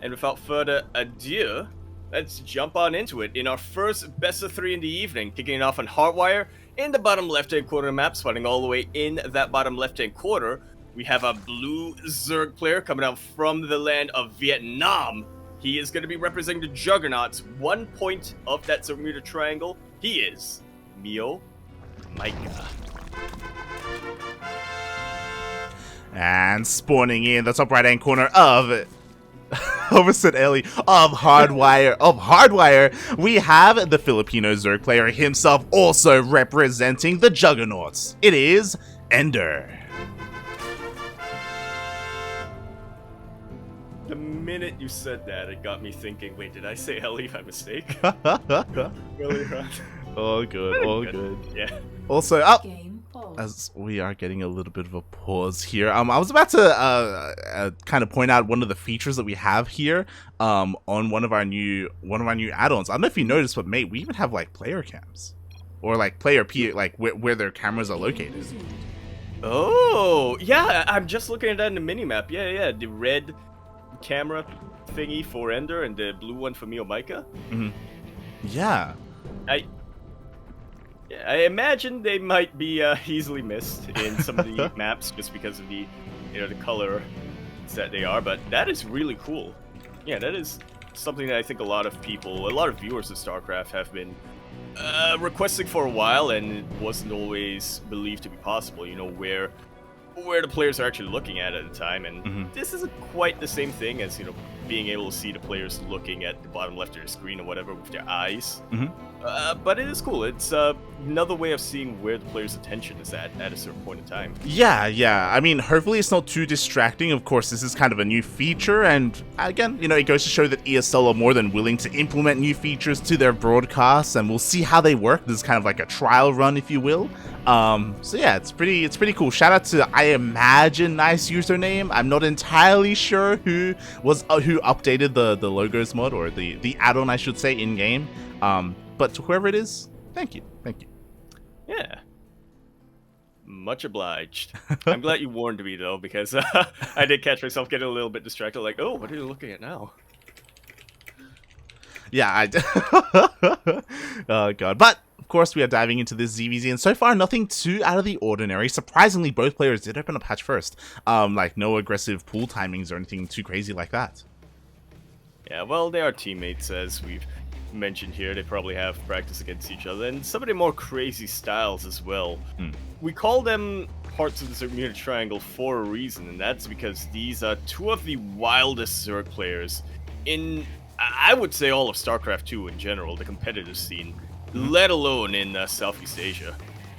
And without further ado, let's jump on into it. In our first best of 3 in the evening, kicking it off on Hardwire in the bottom left-hand corner of the map, spawning all the way in that bottom left-hand corner. We have a blue Zerg player coming out from the land of Vietnam. He is going to be representing the Juggernauts. 1 point of that Bermuda Triangle. He is MeomaikA. And spawning in the top right-hand corner of opposite alley of Hardwire, we have the Filipino Zerg player himself, also representing the Juggernauts. It is EnDerr. The minute you said that, it got me thinking, wait, did I say Ellie by mistake? Really, right? All good, all good. Yeah. Also, as we are getting a little bit of a pause here, I was about to kind of point out one of the features that we have here on one of our new add-ons. I don't know if you noticed, but mate, we even have like player cams, or like player like where their cameras are located. Oh, yeah, I'm just looking at that in the minimap. Yeah, the red camera thingy for EnDerr and the blue one for MeomaikA. Mm-hmm. Yeah. I imagine they might be easily missed in some of the maps just because of the, the color that they are. But that is really cool. Yeah, that is something that I think a lot of viewers of StarCraft have been requesting for a while, and it wasn't always believed to be possible. Where the players are actually looking at the time, and this isn't quite the same thing as being able to see the players looking at the bottom left of the screen or whatever with their eyes. But it is cool. It's another way of seeing where the player's attention is at a certain point in time. Yeah. I mean, hopefully it's not too distracting. Of course, this is kind of a new feature, and again, it goes to show that ESL are more than willing to implement new features to their broadcasts, and we'll see how they work. This is kind of like a trial run, if you will. So yeah, it's pretty cool. Shout out to I Imagine Nice username. I'm not entirely sure who updated the logos mod, or the add-on, I should say, in game. But to whoever it is, thank you. Yeah. Much obliged. I'm glad you warned me, though, because I did catch myself getting a little bit distracted, like, oh, what are you looking at now? Yeah, oh god. But of course, we are diving into this ZVZ, and so far, nothing too out of the ordinary. Surprisingly, both players did open a patch first. Like, no aggressive pool timings or anything too crazy like that. Yeah, well, they are teammates, as we've mentioned here. They probably have practice against each other, and some of the more crazy styles as well. We call them parts of the Bermuda Triangle for a reason, and that's because these are two of the wildest Zerg players in, I would say, all of StarCraft 2 in general, the competitive scene, let alone in Southeast Asia.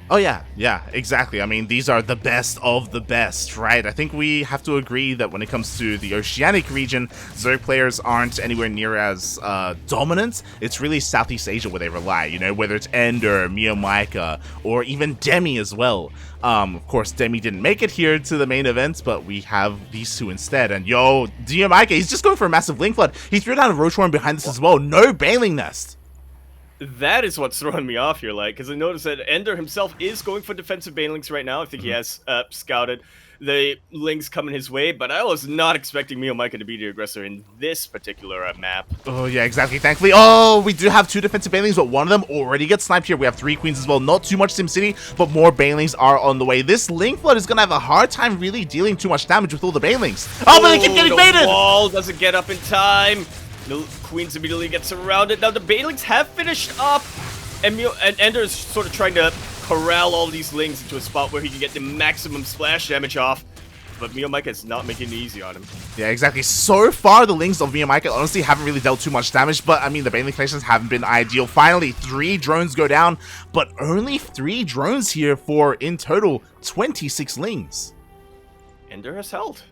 Oh yeah, exactly. I mean, these are the best of the best, right? I think we have to agree that when it comes to the Oceanic region, Zerg players aren't anywhere near as dominant. It's really Southeast Asia where they rely, whether it's EnDerr, MeomaikA, or even Demi as well. Of course, Demi didn't make it here to the main event, but we have these two instead. And yo, DreamHack, he's just going for a massive Link Flood. He threw down a Roach Worm behind this as well. No Baneling Nest. That is what's throwing me off here, because I noticed that EnDerr himself is going for defensive Banelings right now. I think he has scouted the Lings coming his way, but I was not expecting MeomaikA to be the aggressor in this particular map. Oh, yeah, exactly. Thankfully, we do have two defensive Banelings, but one of them already gets sniped here. We have 3 Queens as well. Not too much SimCity, but more Banelings are on the way. This Link Flood is going to have a hard time really dealing too much damage with all the Banelings. Oh, but they keep getting baited! The wall doesn't get up in time. The Queens immediately get surrounded. Now the Banelings have finished up, and EnDerr is sort of trying to corral all these Lings into a spot where he can get the maximum splash damage off. But MeomaikA is not making it easy on him. Yeah, exactly. So far, the Lings of MeomaikA honestly haven't really dealt too much damage, but I mean, the Baneling connections haven't been ideal. Finally, 3 drones go down, but only 3 drones here for, in total, 26 Lings. EnDerr has held.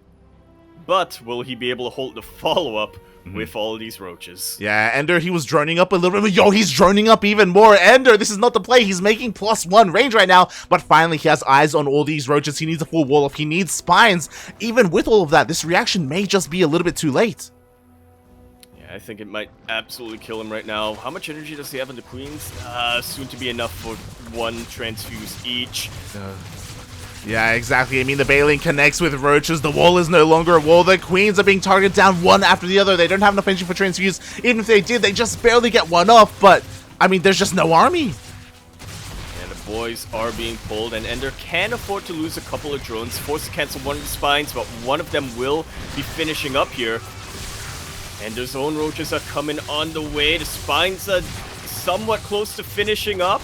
But will he be able to hold the follow-up with all these roaches? Yeah, EnDerr, he was droning up a little bit. Yo, he's droning up even more. EnDerr, this is not the play. He's making +1 range right now, but finally he has eyes on all these roaches. He needs a full wall off. He needs spines. Even with all of that, this reaction may just be a little bit too late. Yeah, I think it might absolutely kill him right now. How much energy does he have in the Queens? Soon to be enough for 1 transfuse each. Yeah, exactly. I mean, the Bailey connects with Roaches. The wall is no longer a wall. The Queens are being targeted down one after the other. They don't have enough energy for transfuse. Even if they did, they just barely get one off. But, I mean, there's just no army. And the boys are being pulled, and EnDerr can afford to lose a couple of drones, forced to cancel one of the spines, but one of them will be finishing up here. EnDerr's own Roaches are coming on the way. The spines are somewhat close to finishing up.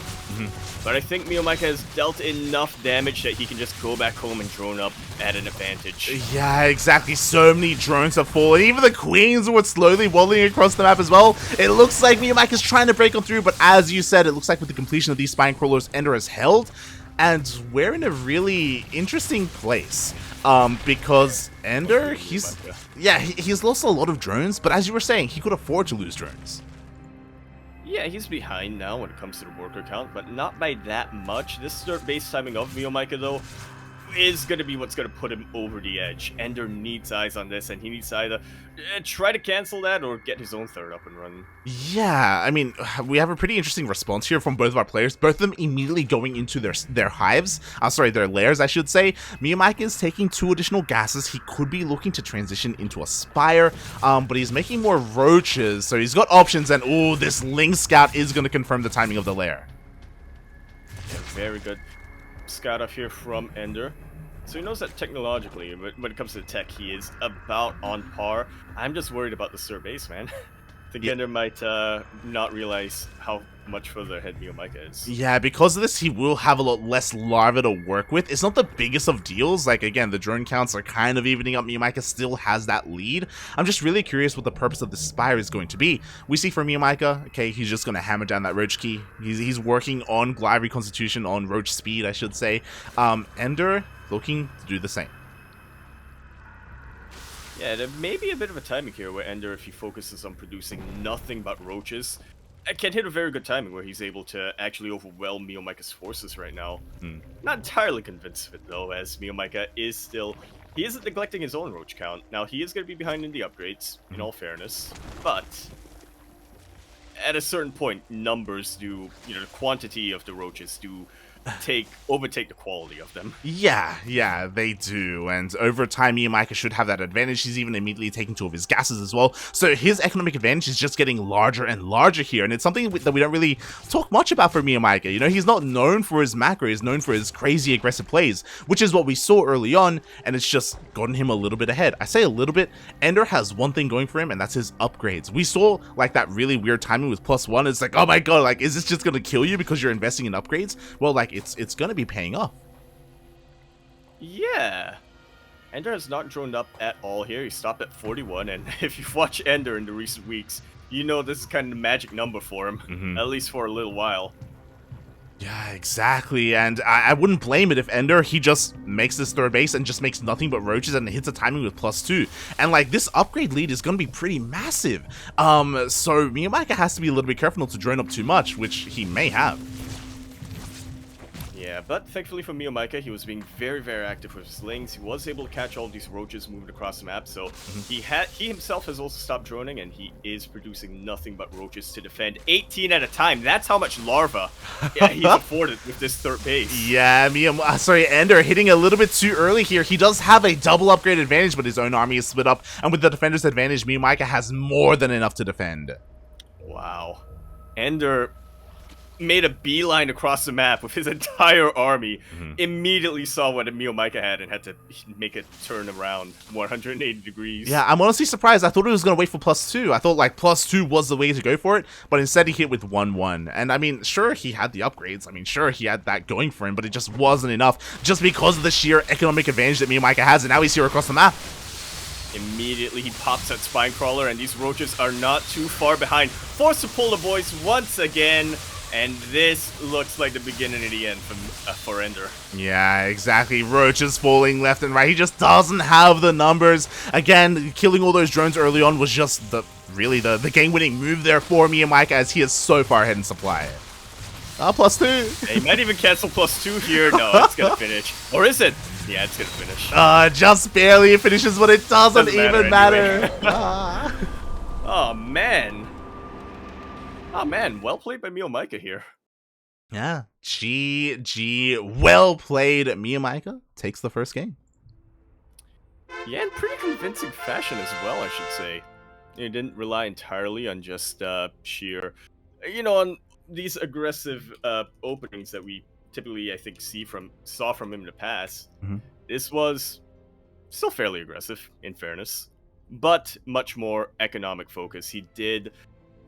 But I think MeomaikA has dealt enough damage that he can just go back home and drone up at an advantage. Yeah, exactly. So many drones have fallen. Even the Queens were slowly walling across the map as well. It looks like MeomaikA is trying to break on through, but as you said, it looks like with the completion of these spine crawlers, EnDerr is held. And we're in a really interesting place. Because EnDerr, he's lost a lot of drones, but as you were saying, he could afford to lose drones. Yeah, he's behind now when it comes to the worker count, but not by that much. This start base timing of MeomaikA, though, is going to be what's going to put him over the edge. EnDerr needs eyes on this, and he needs to either try to cancel that or get his own third up and running. Yeah, I mean, we have a pretty interesting response here from both of our players. Both of them immediately going into their hives. Their lairs, I should say. MeomaikA is taking 2 additional gases. He could be looking to transition into a Spire, but he's making more Roaches, so he's got options, and ooh, this Ling Scout is going to confirm the timing of the lair. Yeah, very good scout up here from EnDerr. So he knows that technologically, when it comes to the tech, he is about on par. I'm just worried about the Sir base, man. I think EnDerr might not realize how much further ahead MeomaikA is. Yeah, because of this, he will have a lot less larva to work with. It's not the biggest of deals. Like, again, the drone counts are kind of evening up. MeomaikA still has that lead. I'm just really curious what the purpose of the Spire is going to be. We see for MeomaikA, okay, he's just going to hammer down that Roach key. He's working on Glide Reconstitution, on Roach speed, I should say. EnDerr looking to do the same. Yeah, there may be a bit of a timing here where EnDerr, if he focuses on producing nothing but Roaches, can hit a very good timing where he's able to actually overwhelm MeomaikA's forces right now. Not entirely convinced of it, though, as MeomaikA is still... He isn't neglecting his own Roach count. Now, he is going to be behind in the upgrades, in all fairness, but... At a certain point, numbers do... the quantity of the Roaches do... overtake the quality of them. Yeah, they do. And over time, MeomaikA should have that advantage. He's even immediately taking 2 of his gases as well. So his economic advantage is just getting larger and larger here. And it's something that we don't really talk much about for MeomaikA. You know, he's not known for his macro. He's known for his crazy aggressive plays, which is what we saw early on. And it's just gotten him a little bit ahead. I say a little bit. EnDerr has one thing going for him, and that's his upgrades. We saw like that really weird timing with +1. It's like, oh my god, like, is this just going to kill you because you're investing in upgrades? Well, like, it's gonna be paying off. Yeah. EnDerr has not droned up at all here. He stopped at 41, and if you've watched EnDerr in the recent weeks, you know this is kind of the magic number for him, at least for a little while. Yeah, exactly, and I wouldn't blame it if EnDerr, he just makes this third base and just makes nothing but Roaches and hits a timing with +2. And like, this upgrade lead is going to be pretty massive. So MeomaikA has to be a little bit careful not to drone up too much, which he may have. Yeah, but thankfully for MeomaikA, he was being very, very active with his lings. He was able to catch all these Roaches moving across the map, so he himself has also stopped droning, and he is producing nothing but Roaches to defend 18 at a time. That's how much larva he's afforded with this third base. Yeah, EnDerr hitting a little bit too early here. He does have a double upgrade advantage, but his own army is split up, and with the defender's advantage, MeomaikA has more than enough to defend. Wow. EnDerr made a beeline across the map with his entire army, immediately saw what MeomaikA had and had to make a turn around 180 degrees. Yeah, I'm honestly surprised. I thought he was going to wait for +2. I thought like +2 was the way to go for it, but instead he hit with 1-1. And I mean, sure, he had the upgrades. I mean, sure, he had that going for him, but it just wasn't enough just because of the sheer economic advantage that MeomaikA has, and now he's here across the map. Immediately he pops that Spine Crawler, and these Roaches are not too far behind. Forced to pull the boys once again. And this looks like the beginning of the end for EnDerr. Yeah, exactly. Roaches falling left and right. He just doesn't have the numbers. Again, killing all those drones early on was just the game-winning move there for MeomaikA, as he is so far ahead in supply. +2. He might even cancel +2 here. No, it's gonna finish. Or is it? Yeah, it's gonna finish. Just barely it finishes, but it doesn't even matter. Anyway. Oh, man. Oh, man. Well played by MeomaikA here. Yeah, GG. Well played. MeomaikA takes the first game. Yeah, in pretty convincing fashion as well, I should say. It didn't rely entirely on just sheer, on these aggressive openings that we typically, I think, saw from him in the past. Mhm. This was still fairly aggressive, in fairness, but much more economic focus. He did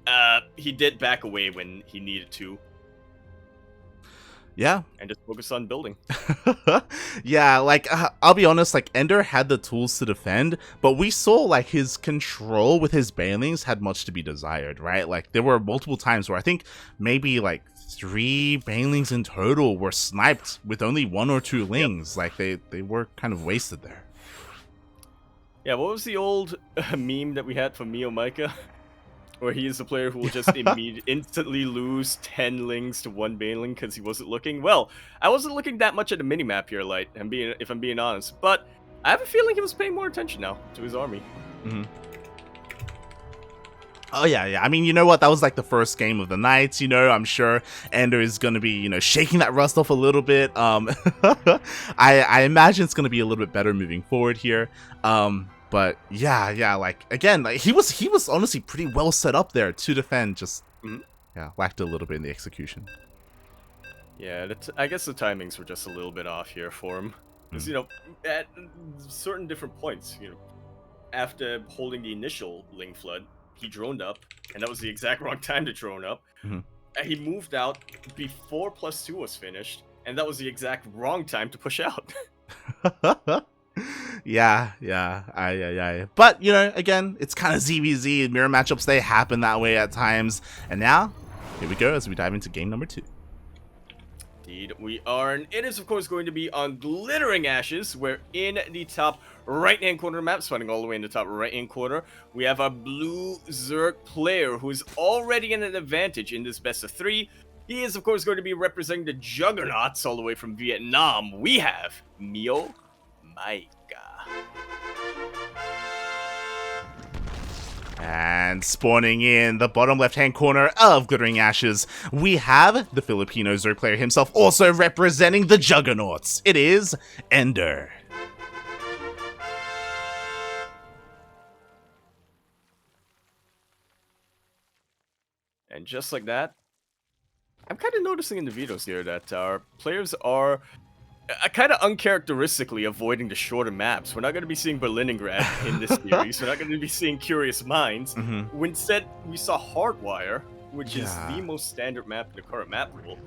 back away when he needed to, Yeah. and just focus on building. Yeah, like, I'll be honest, like, EnDerr had the tools to defend, but we saw, like, his control with his banelings had much to be desired, right? Like, there were multiple times where I think maybe, like, 3 banelings in total were sniped with only 1 or 2 lings. Yep. Like, they were kind of wasted there. Yeah, what was the old meme that we had from MeomaikA? Where he is a player who will just instantly lose 10 lings to 1 baneling because he wasn't looking. Well, I wasn't looking that much at the minimap here, Light, if I'm being honest. But I have a feeling he was paying more attention now to his army. Mm-hmm. Oh, yeah. I mean, you know what? That was like the first game of the night, I'm sure EnDerr is going to be, shaking that rust off a little bit. I imagine it's going to be a little bit better moving forward here. But yeah, like, again, like, he was honestly pretty well set up there to defend, just, lacked a little bit in the execution. Yeah, I guess the timings were just a little bit off here for him. Because, at certain different points, after holding the initial Ling Flood, he droned up, and that was the exact wrong time to drone up. He moved out before +2 was finished, and that was the exact wrong time to push out. Yeah. But, again, it's kind of ZVZ. Mirror matchups, they happen that way at times. And now, here we go as we dive into game number 2. Indeed, we are. And it is, of course, going to be on Glittering Ashes, where in the top right-hand corner of the map, spawning all the way in the top right-hand corner, we have our blue Zerg player who is already in an advantage in this best of 3. He is, of course, going to be representing the Juggernauts all the way from Vietnam. We have MeomaikA. And spawning in the bottom left-hand corner of Glittering Ashes, we have the Filipino Zerg player himself, also representing the Juggernauts. It is EnDerr. And just like that, I'm kind of noticing in the videos here that our players are kind of uncharacteristically avoiding the shorter maps. We're not going to be seeing Berlingrad in this series. We're not going to be seeing Curious Minds. Instead, we saw Hardwire, which is the most standard map in the current map pool.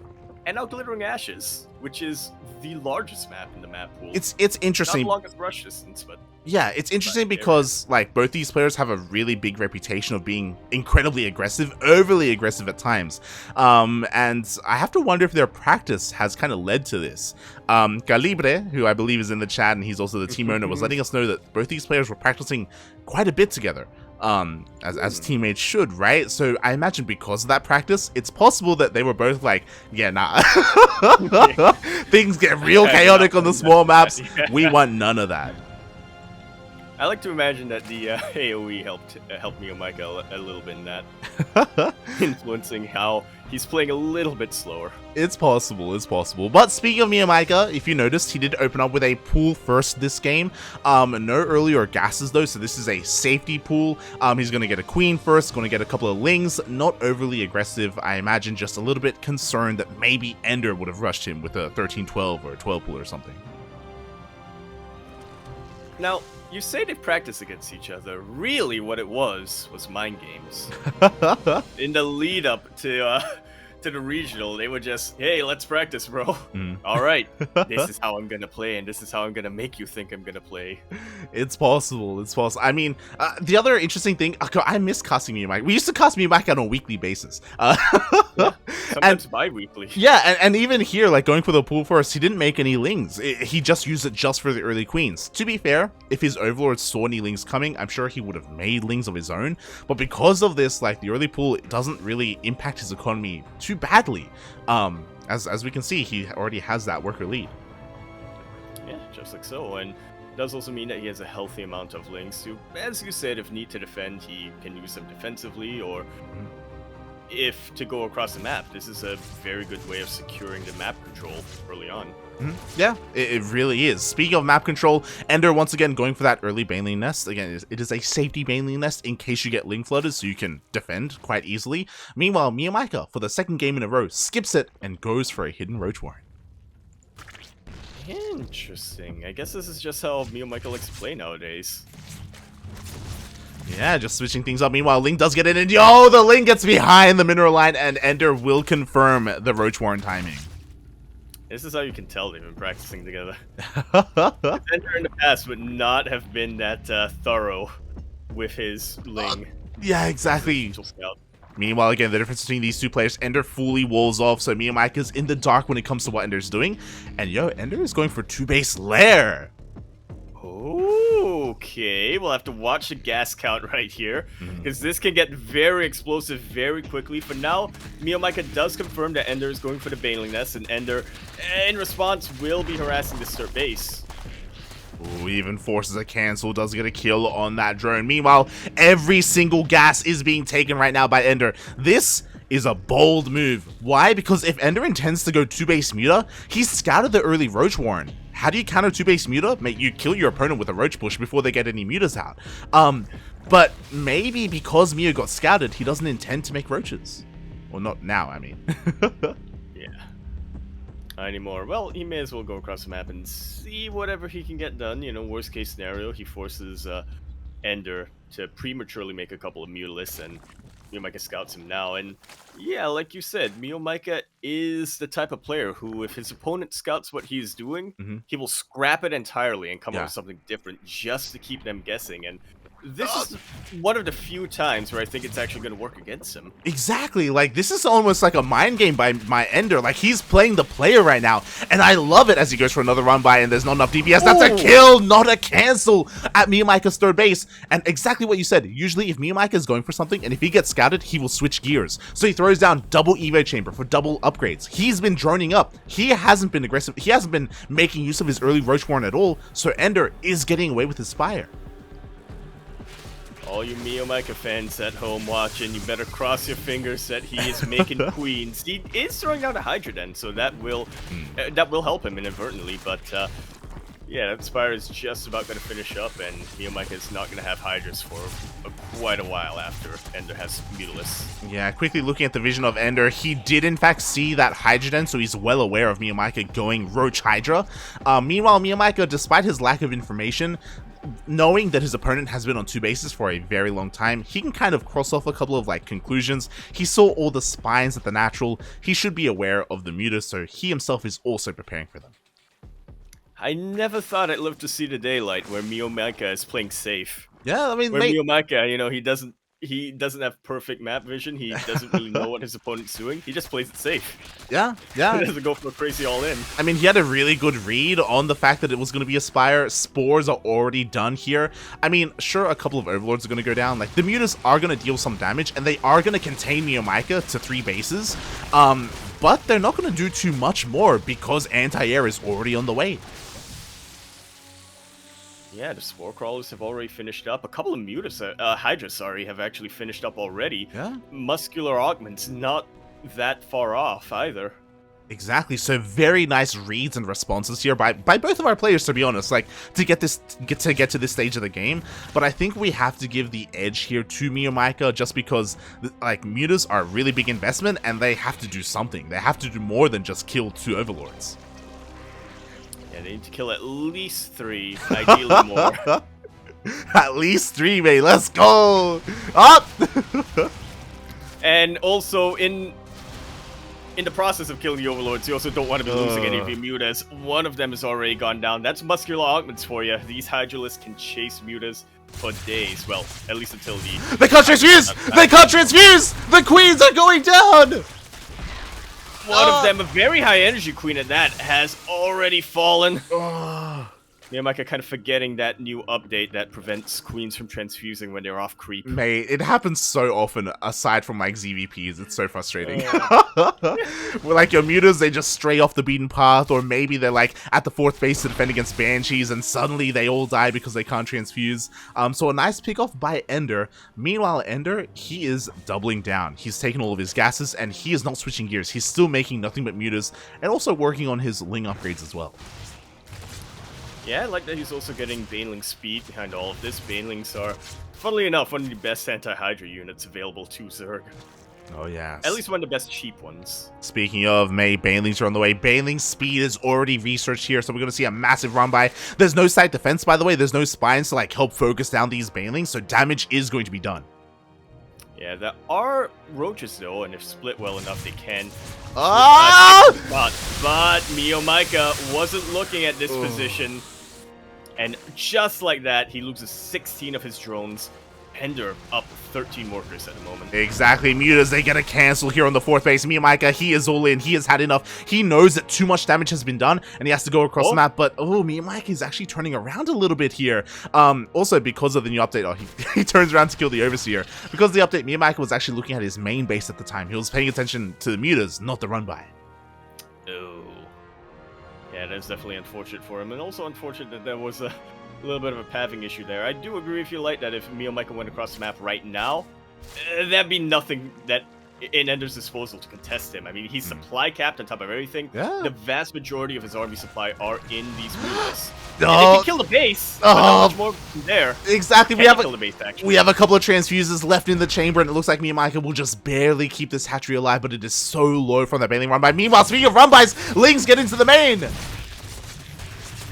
And now Glittering Ashes, which is the largest map in the map pool. It's interesting. Not the longest rush distance, but... Yeah, it's interesting because, like, both these players have a really big reputation of being incredibly aggressive, overly aggressive at times. And I have to wonder if their practice has kind of led to this. Calibre, who I believe is in the chat, and he's also the team owner, was letting us know that both these players were practicing quite a bit together. As teammates should, right? So I imagine because of that practice, it's possible that they were both like, yeah, nah. Things get real chaotic on the small maps. We want none of that. I like to imagine that the AoE helped MeomaikA a little bit in that, influencing how he's playing a little bit slower. It's possible. But speaking of MeomaikA, if you noticed, he did open up with a pool first this game. No earlier gases though, so this is a safety pool. He's going to get a queen first, going to get a couple of lings. Not overly aggressive, I imagine, just a little bit concerned that maybe EnDerr would have rushed him with a 13-12 or a 12 pool or something. Now, you say they practice against each other. Really, what it was mind games. In the lead up to the regional, they were just, hey, let's practice, bro. All right, this is how I'm gonna play, and this is how I'm gonna make you think I'm gonna play. It's possible. I mean, the other interesting thing, I miss casting MeomaikA. We used to cast MeomaikA on a weekly basis. Sometimes bi-weekly. Yeah, and even here, like, going for the pool first, he didn't make any lings. He just used it just for the early queens. To be fair, if his overlord saw any lings coming, I'm sure he would have made lings of his own. But because of this, like, the early pool, it doesn't really impact his economy too badly. As we can see, he already has that worker lead. Yeah, just like so. And it does also mean that he has a healthy amount of lings to, as you said, if need to defend, he can use them defensively, or if to go across the map. This is a very good way of securing the map control early on. Yeah, it really is. Speaking of map control, EnDerr once again going for that early Baneling nest. Again, it is a safety Baneling nest in case you get link flooded, so you can defend quite easily. Meanwhile, MeomaikA, for the second game in a row, skips it and goes for a hidden Roach Warren. Interesting. I guess this is just how MeomaikA likes to play nowadays. Yeah, just switching things up. Meanwhile, Ling does get in, and yo, the Ling gets behind the mineral line, and EnDerr will confirm the Roach Warren timing. This is how you can tell they've been practicing together. EnDerr in the past would not have been that thorough with his Ling. Yeah, exactly. Meanwhile, again, the difference between these two players, EnDerr fully walls off, so MeomaikA's in the dark when it comes to what EnDerr's doing. And yo, EnDerr is going for 2-base lair. Okay, we'll have to watch the gas count right here, because this can get very explosive very quickly. For now, MeomaikA does confirm that EnDerr is going for the Baneling nest, and EnDerr, in response, will be harassing this third base. Ooh, even forces a cancel, does get a kill on that drone. Meanwhile, every single gas is being taken right now by EnDerr. This is a bold move. Why? Because if EnDerr intends to go 2-base Muta, he's scouted the early Roach Warren. How do you counter 2-base Muta? Mate, you kill your opponent with a Roach push before they get any Mutas out. But maybe because Mio got scouted, he doesn't intend to make Roaches. Well, not now, I mean. Yeah. Anymore. Well, he may as well go across the map and see whatever he can get done. You know, worst case scenario, he forces EnDerr to prematurely make a couple of Mutalists, and MeomaikA scouts him now. And yeah, like you said, MeomaikA is the type of player who, if his opponent scouts what he's doing, he will scrap it entirely and come up with something different just to keep them guessing. And this is one of the few times where I think it's actually going to work against him. Exactly. Like, this is almost like a mind game by EnDerr. Like, he's playing the player right now, and I love it as he goes for another run by, and there's not enough DPS. That's a kill, not a cancel at MeomaikA's third base. And exactly what you said. Usually, if MeomaikA is going for something, and if he gets scouted, he will switch gears. So he throws down double Evo Chamber for double upgrades. He's been droning up. He hasn't been aggressive. He hasn't been making use of his early Roach Warren at all. So EnDerr is getting away with his Spire. All you MeomaikA fans at home watching, you better cross your fingers that he is making queens. He is throwing down a Hydra Den, so that will help him inadvertently. But yeah, that Spire is just about going to finish up, and MeomaikA is not going to have Hydras for quite a while after EnDerr has Mutalists. Yeah, quickly looking at the vision of EnDerr, he did in fact see that Hydra Den, so he's well aware of MeomaikA going Roach Hydra. Meanwhile, MeomaikA, despite his lack of information, knowing that his opponent has been on 2 bases for a very long time, he can kind of cross off a couple of like conclusions. He saw all the spines at the natural. He should be aware of the Muta, so he himself is also preparing for them. I never thought I'd live to see the daylight where MeomaikA is playing safe. Yeah, I mean, where MeomaikA, you know, he doesn't have perfect map vision. He doesn't really know what his opponent's doing. He just plays it safe. Yeah. He doesn't go for a crazy all-in. I mean, he had a really good read on the fact that it was going to be a Spire. Spores are already done here. I mean, sure, a couple of Overlords are going to go down. Like, the Mutas are going to deal some damage, and they are going to contain MeomaikA to 3 bases. But they're not going to do too much more because anti-air is already on the way. Yeah, the Spore Crawlers have already finished up. A couple of Hydras, have actually finished up already. Yeah. Muscular Augment's not that far off either. Exactly, so very nice reads and responses here by both of our players, to be honest, like, to get to this stage of the game. But I think we have to give the edge here to MeomaikA just because, like, Mutas are a really big investment and they have to do something. They have to do more than just kill 2 Overlords. Yeah, they need to kill at least 3, ideally more. At least 3, mate. Let's go! Up! And also, in the process of killing the Overlords, you also don't want to be losing any of your Mutas. One of them has already gone down. That's Muscular Augments for you. These Hydralists can chase Mutas for days. Well, at least until the... They can't transfuse! They can't transfuse! The Queens are going down! One of them, a very high energy queen at that, has already fallen. MeomaikA kind of forgetting that new update that prevents queens from transfusing when they're off creep. Mate, it happens so often, aside from like ZVPs, it's so frustrating. Where like your mutas, they just stray off the beaten path, or maybe they're like at the 4th base to defend against Banshees, and suddenly they all die because they can't transfuse. So a nice pick off by EnDerr. Meanwhile, EnDerr, he is doubling down. He's taken all of his gases, and he is not switching gears. He's still making nothing but mutas, and also working on his Ling upgrades as well. Yeah, I like that he's also getting Baneling speed behind all of this. Banelings are, funnily enough, one of the best anti-Hydra units available to Zerg. Oh, yeah. At least one of the best cheap ones. Speaking of, May, Banelings are on the way. Baneling speed is already researched here, so we're going to see a massive run by. There's no side defense, by the way. There's no spines to like help focus down these Banelings, so damage is going to be done. Yeah, there are roaches though, and if split well enough, they can. Oh! But MeomaikA wasn't looking at this position. And just like that, he loses 16 of his drones. EnDerr up 13 workers at the moment. Exactly, mutas, they get a cancel here on the 4th base. MeomaikA, he is all in. He has had enough. He knows that too much damage has been done, and he has to go across the map. But, MeomaikA is actually turning around a little bit here. Also, because of the new update, he turns around to kill the Overseer. Because of the update, MeomaikA was actually looking at his main base at the time. He was paying attention to the mutas, not the run-by. Oh. Yeah, that's definitely unfortunate for him, and also unfortunate that there was a little bit of a pathing issue there. I do agree with you, Light, that if MeomaikA went across the map right now, that'd be nothing that in EnDerr's disposal to contest him. I mean, he's supply capped on top of everything. Yeah. The vast majority of his army supply are in these mutas. And if he kill the base, not much more from there. Exactly, we kill the base, actually. We have a couple of transfuses left in the chamber, and it looks like MeomaikA will just barely keep this hatchery alive, but it is so low from that Baneling run by. Meanwhile, speaking of run-bys, Lings get into the main!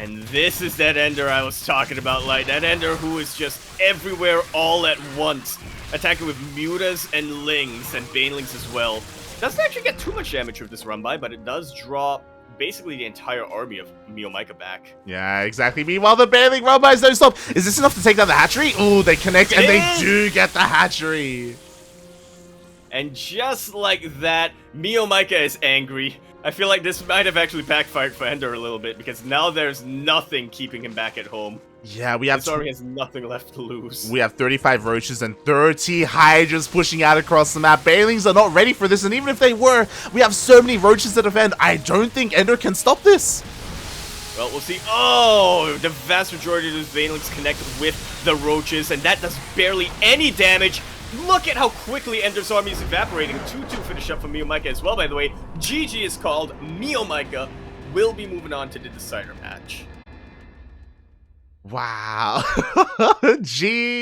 And this is that EnDerr I was talking about, Light. That EnDerr who is just everywhere all at once. Attacking with mutas and lings and banelings as well. Doesn't actually get too much damage with this run by, but it does draw basically the entire army of MeomaikA back. Yeah, exactly. Meanwhile, the baneling run-bys don't stop. Is this enough to take down the hatchery? Oh, they connect, and they do get the hatchery. And just like that, MeomaikA is angry. I feel like this might have actually backfired for EnDerr a little bit, because now there's nothing keeping him back at home. Yeah, we have... This army has nothing left to lose. We have 35 roaches and 30 hydras pushing out across the map. Banelings are not ready for this, and even if they were, we have so many roaches to defend. I don't think EnDerr can stop this. Well, we'll see. Oh, the vast majority of those banelings connect with the roaches, and that does barely any damage. Look at how quickly EnDerr's army is evaporating. 2-2 finish up for MeomaikA as well, by the way. GG is called. MeomaikA will be moving on to the decider match. Wow. G.